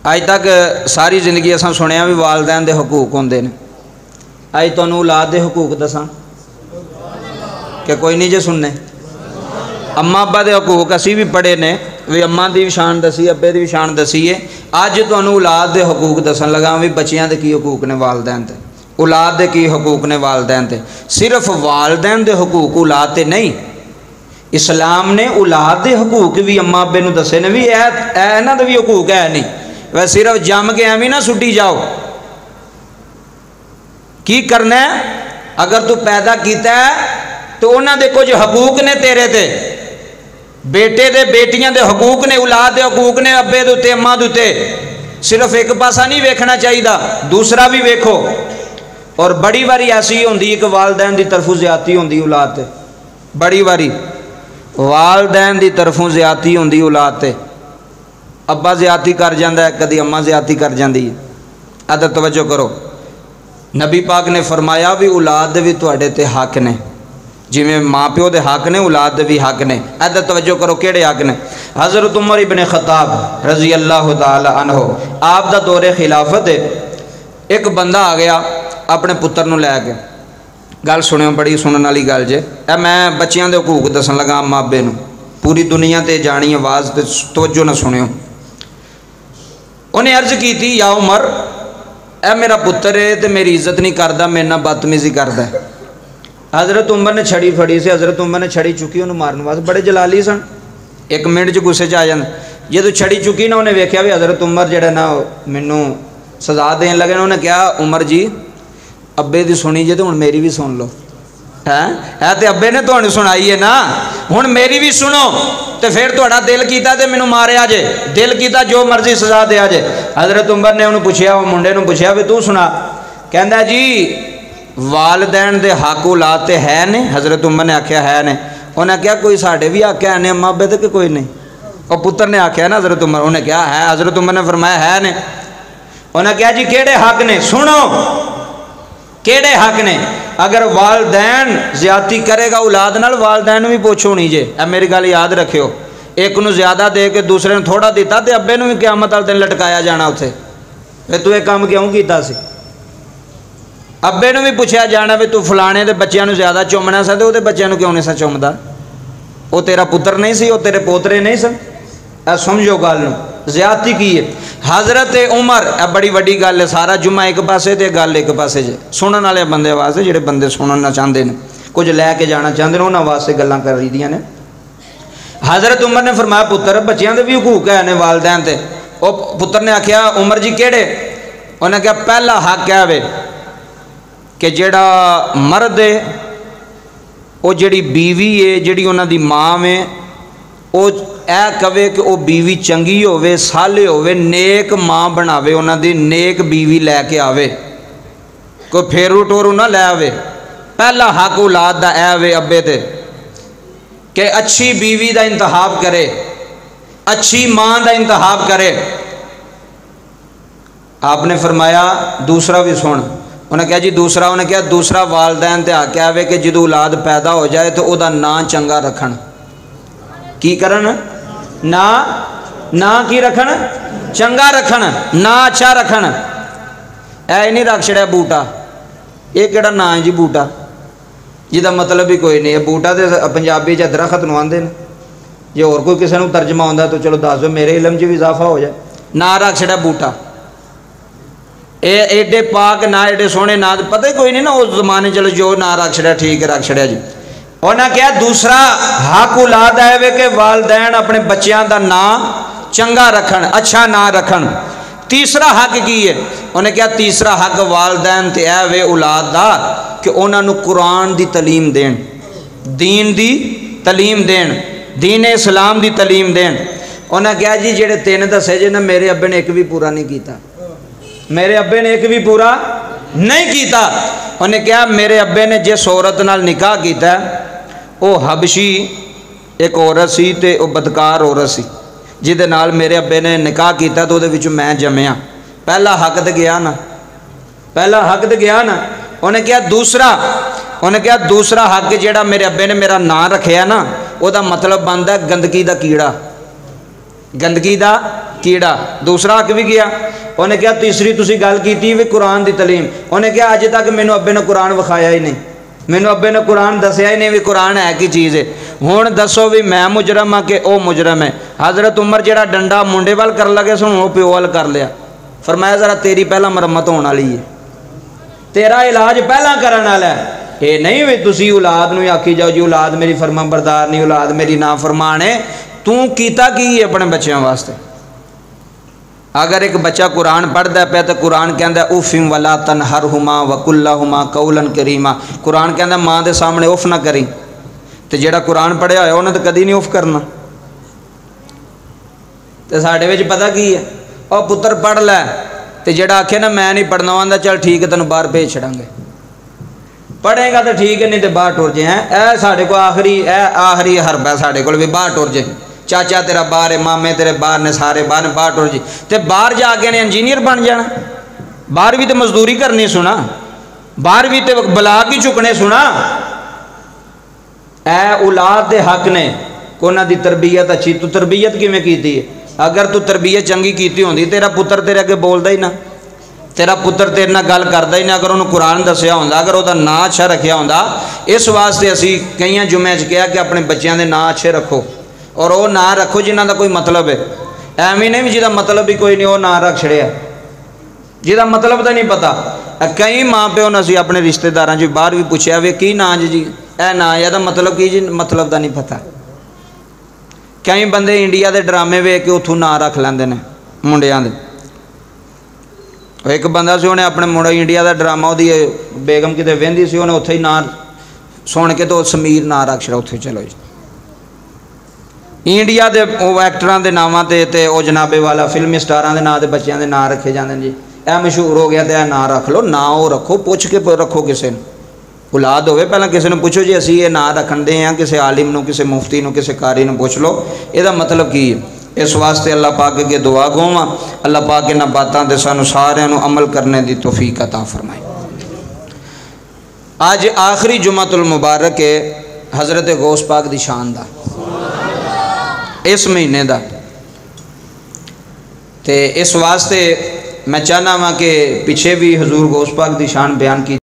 اج تک ساری زندگی اساں سنیا بھی والدین دے حقوق ہوندے نے، اج تانوں اولاد دے حقوق دساں کہ کوئی نہیں جے سننے؟ اماں ابا دے حقوق اسی بھی پڑھے نے، بھی اماں دی بھی شان دسی، ابے دی بھی شان دسی ہے۔ اج تانوں اولاد دے حقوق دسن لگا بھی بچیاں دے کی حقوق نے والدین تے، اولاد دے کی حقوق نے والدین تے۔ صرف والدین دے حقوق اولاد تے نہیں، اسلام نے اولاد دے حقوق بھی اماں ابے نوں دسے نے، بھی انہاں دے بھی حقوق ہے نہیں، ویسے صرف جم کے ایویں نہ سٹی جاؤ۔ کی کرنا ہے؟ اگر تو پیدا کیتا ہے تو انہاں دے کچھ حقوق نے تیرے تے، بیٹے دے بیٹیاں دے حقوق نے، اولاد دے حقوق نے ابے دے تے اماں دے تے۔ صرف ایک پاسا نہیں ویکھنا چاہیے، دوسرا بھی ویکھو۔ اور بڑی باری ایسی ہوندی ہے کہ والدین دی طرفوں زیادتی ہوندی اولاد تے، بڑی باری والدین دی طرفوں زیادتی ہوندی اولاد تے۔ ابا زیادتی کر جاندا ہے، کدی اماں زیادتی کر جاندی ہے۔ ادھر توجہ کرو، نبی پاک نے فرمایا بھی اولاد دے بھی تواڈے تے حق نے، جویں ماں پیو دے حق نے اولاد دے بھی حق نے۔ ادھر توجہ کرو کیڑے حق نے؟ حضرت عمر ابن خطاب رضی اللہ تعالی عنہ، آپ دا دور خلافت ہے، ایک بندہ آ گیا اپنے پتر نو لے کے، گل سنو بڑی سنن والی گل جے، اے میں بچیاں دے حقوق دسن لگا اماں ابے نو، پوری دنیا تے جانی آواز تے توجہ نہ سنیو۔ انہیں عرض کی تھی یا عمر، اے میرا پتر ہے تے میری عزت نہیں کردا، میرے نال بدتمیزی کردا ہے۔ حضرت عمر نے چھڑی پھڑی سے، حضرت عمر نے چھڑی چکی انہوں مارن واسطے، بڑے جلالی سن، ایک منٹ چ غصے چ آ جاندے۔ جدوں چھڑی چکی نا انہیں ویکھیا بھی حضرت عمر جڑا نا مینوں سزا دین لگے، انہوں نے کہا عمر جی ابے دی سنی جے تو ہن میری بھی سن لو، ہے تے ابے نے تہاڈی سنائی ہے نا، ہن میری بھی سنو، تے پھر تہاڈا دل کیتا تے مینوں ماریا جے، دل کیتا جو مرضی سزا دیا جے۔ حضرت عمر نے انہوں پوچھیا، وہ منڈے نوں پوچھیا بھی تو سنا، کہندا جی والدین دے حق اولاد تے ہے نے؟ حضرت عمر نے آکھیا ہے نے۔ انہیں کہا کوئی ساڈے بھی آکھیا ہے نے اماں ابے تے کہ کوئی نہیں؟ اور پتر نے آکھیا نا حضرت عمر، انہیں کہا ہے۔ حضرت عمر نے فرمایا ہے نے۔ انہیں کہا جی کیڑے حق نے؟ سنو کیڑے حق نے؟ اگر والدین زیادتی کرے گا اولاد نال، والدین بھی پوچھو نہیں جے، اے میری گل یاد رکھیو، ایک نو زیادہ دے کے دوسرے نو تھوڑا دیتا تے ابے نو بھی قیامت والے دن لٹکایا جانا اتنے، اے تو یہ کام کیوں کیتا سی؟ ابے نو بھی پوچھا جانا بھی تو فلانے دے بچیاں نو زیادہ چومنا سا تے وہ بچیاں نو کیوں نہیں سا چومدا؟ وہ تیرا پتر نہیں سی، وہ تیرے پوترے نہیں سن؟ اے سمجھو گل نو، زیادتی کی ہے۔ حضرت عمر، اے بڑی وڈی گل ہے، سارا جمعہ ایک پاسے تے گل ایک پاسے جے، سنن والے بندے واسطے، جڑے بندے سننا چاہتے ہیں کچھ لے کے جانا چاہتے ہیں انہاں واسطے گلاں کر رہی دیاں نے۔ حضرت عمر نے فرمایا پتر بچیاں دے بھی حقوق ہے نے والدین تے۔ وہ پتر نے آکھیا عمر جی کیڑے؟ انہیں کہا پہلا حق ہے وے کہ جیڑا مرد ہے وہ جیڑی بیوی ہے، جیڑی انہاں دی ماں ہے، وہ اے کہے کہ وہ بیوی چنگی ہوے، صالح ہوے، نیک ماں بناوے، انہاں دی نیک بیوی لے کے آوے، کوئی پھیرو ٹورو نہ لے آوے۔ پہلا حق اولاد دا اے وے ابے تے کہ اچھی بیوی دا انتخاب کرے، اچھی ماں دا انتخاب کرے۔ آپ نے فرمایا دوسرا بھی سن۔ انہیں کہا جی دوسرا؟ انہیں کہا دوسرا والدین تے حق ہے کہ جدو اولاد پیدا ہو جائے تو او دا نام چنگا رکھن۔ کی کرن؟ نا کی رکھن؟ چنگا رکھن، نا اچھا رکھن۔ اے نہیں رکھ چھڑیا بوٹا، یہ کیڑا نا ہے جی بوٹا، جہاں مطلب ہی کوئی نہیں ہے۔ بوٹا تے پنجابی چ درخت نو آندے نے، جی اور کوئی کسی نو ترجمہ ہوندا تو چلو دس دو، میرے علم چ بھی اضافہ ہو جائے۔ نا رکھ چھڑیا بوٹا، اے ایڈے پاک نا، ایڈے سونے نا، پتہ ہی کوئی نہیں نا اس زمانے، چلو جو نا رکھ چھڑیا ٹھیک ہے رکھ چھڑیا جی۔ انہاں کہا دوسرا حق اولاد ہے کہ والدین اپنے بچیاں دا نام چنگا رکھن، اچھا نام رکھن۔ تیسرا حق کی ہے؟ انہیں کہا تیسرا حق والدین تے اے وے اولاد دا کہ انہاں نو قرآن دی تعلیم دین، دین دی تعلیم دین، دین اسلام دی تعلیم دین۔ انہاں کہا جی جڑے تین دسے جے نا میرے ابے نے ایک بھی پورا نہیں کیتا، میرے ابے نے ایک بھی پورا نہیں کیتا۔ انہیں کہا میرے ابے نے جس عورت نال نکاح کیتا ہے وہ حبشی ایک عورت سی تے وہ بدکار عورت سی، جہدے نال میرے ابے نے نکاح کیتا تو دے وچوں میں جمیا، پہلا حق تے گیا نا، پہلا حق تے گیا نا۔ انہیں کہا دوسرا حق جیڑا میرے ابے نے میرا نام رکھیا نا، وہ دا مطلب بنتا ہے گندگی دا کیڑا، گندگی دا ਕੀੜਾ। ਦੂਸਰਾ ਹੱਕ ਵੀ ਗਿਆ। ਉਹਨੇ ਕਿਹਾ ਤੀਸਰੀ ਤੁਸੀਂ ਗੱਲ ਕੀਤੀ ਵੀ ਕੁਰਾਨ ਦੀ ਤਾਲੀਮ। ਉਹਨੇ ਕਿਹਾ ਅੱਜ ਤੱਕ ਮੈਨੂੰ ਅੱਬੇ ਨੇ ਕੁਰਾਨ ਵਿਖਾਇਆ ਹੀ ਨਹੀਂ, ਮੈਨੂੰ ਅੱਬੇ ਨੇ ਕੁਰਾਨ ਦੱਸਿਆ ਹੀ ਨਹੀਂ ਵੀ ਕੁਰਾਨ ਹੈ ਕੀ ਚੀਜ਼ ਹੈ। ਹੁਣ ਦੱਸੋ ਵੀ ਮੈਂ ਮੁਜਰਮ ਹਾਂ ਕਿ ਉਹ ਮੁਜਰਮ ਹੈ। ਹਜ਼ਰਤ ਉਮਰ ਜਿਹੜਾ ਡੰਡਾ ਮੁੰਡੇ ਵੱਲ ਕਰਨ ਲੱਗੇ ਸਨ ਉਹ ਪਿਓ ਵੱਲ ਕਰ ਲਿਆ। ਫਰਮਾਇਆ ਜ਼ਰਾ ਤੇਰੀ ਪਹਿਲਾਂ ਮੁਰੰਮਤ ਹੋਣ ਵਾਲੀ ਹੈ, ਤੇਰਾ ਇਲਾਜ ਪਹਿਲਾਂ ਕਰਨ ਵਾਲਾ ਹੈ। ਇਹ ਨਹੀਂ ਵੀ ਤੁਸੀਂ ਔਲਾਦ ਨੂੰ ਆਖੀ ਜਾਓ ਜੀ ਔਲਾਦ ਮੇਰੀ ਫਰਮਾਂ ਬਰਦਾਰ ਨਹੀਂ, ਔਲਾਦ ਮੇਰੀ ਨਾ ਫਰਮਾਨ ਹੈ। ਤੂੰ ਕੀਤਾ ਕੀ ਆਪਣੇ ਬੱਚਿਆਂ ਵਾਸਤੇ? اگر ایک بچہ قرآن پڑھتا پہ تو قرآن کہندا اوفم ولا تنہرہما وقل لہما قولا کریما۔ قرآن کہندا ماں دے سامنے اف نہ کری، تے جیڑا قرآن پڑھیا ہویا انہیں تو کدی نہیں اف کرنا۔ تے ساڈے وچ پتہ کی ہے، او پتر پڑھ لے تے جیڑا آکھے نا میں نہیں پڑھنا آندا چل ٹھیک ہے تینوں باہر بھیج چھڑاں گے، پڑھے گا تو ٹھیک ہے نہیں تے باہر ٹر جائیں۔ اے ساڈے کو آخری حرب ہے ساڈے کول بھی باہر ٹر جائیں، چاچا تیرا باہر ہے، مامے تیرے باہر نے، سارے باہر نے، باہر ٹر جی تے باہر جا کے نے انجینئر بن جانا، باہر بھی تو مزدوری کرنی سنا، باہر بھی تو بلا کی چکنے سنا۔ اے اولاد دے حق نے کونا دی تربیت اچھی، تو تربیت کیویں کیتی ہے؟ اگر تو تربیت چنگی کیتی ہوندی تیرا پتر تیرے اگے بولدا ہی نہ، تیرا پتر تیرے نال گل کردا ہی نہ، اگر انہوں قرآن دسیا ہوندا، اگر وہ نام اچھا رکھیا ہوندا۔ اس واسطے اسی کئی جمعے چ کہا کہ اپنے بچیاں دے نام اچھے رکھو، اور وہ نام رکھو جنہ دا کوئی مطلب ہے، ایویں نہیں جہاں مطلب بھی کوئی نہیں وہ نام رکھ چھڑیا، جہاں مطلب تو نہیں پتا۔ کئی ماں پیو نے اسی اپنے رشتہ داراں چ باہر بھی پوچھا وی کی نام جی، اے نام یا مطلب کی جی، مطلب دا نہیں پتا۔ کئی بندے انڈیا دے ڈرامے ویکھ کے اتھوں نام رکھ لیندے نے منڈیاں دے۔ ایک بندہ سی انہیں اپنے منڈے انڈیا دا ڈرامہ دی بیگم کتے وہندی سی، انہیں اتھے ہی نام سن کے تو سمیر نام رکھ چھڑا، اتھے چلو جی انڈیا دے وہ ایکٹراں دے ناماں تے او جنابے والا فلمی سٹاراں دے نام تے بچیاں دے نام رکھے جاندے جی۔ اے مشہور ہو گیا تے اے نام رکھ لو، نام او رکھو، پوچھ کے رکھو، کسے نے اولاد ہوئے پہلا کسے نے پوچھو جی اسی یہ نام رکھن دے ہیں، کسے عالم نو، کسے مفتی نو، کسے قاری نو پوچھ لو یہ دا مطلب کی ہے۔ اس واسطے اللہ پاک کے دعا گواں اللہ پاک انہاں باتاں تے سانو سارے نو عمل کرنے دی توفیق عطا فرمائے۔ آج آخری جمعۃ المبارک ہے حضرت غوث پاک دی شان دا، اس مہینے دا، تے اس واسطے میں چاہنا ہاں کہ پیچھے بھی حضور غوث پاک دی شان بیان کی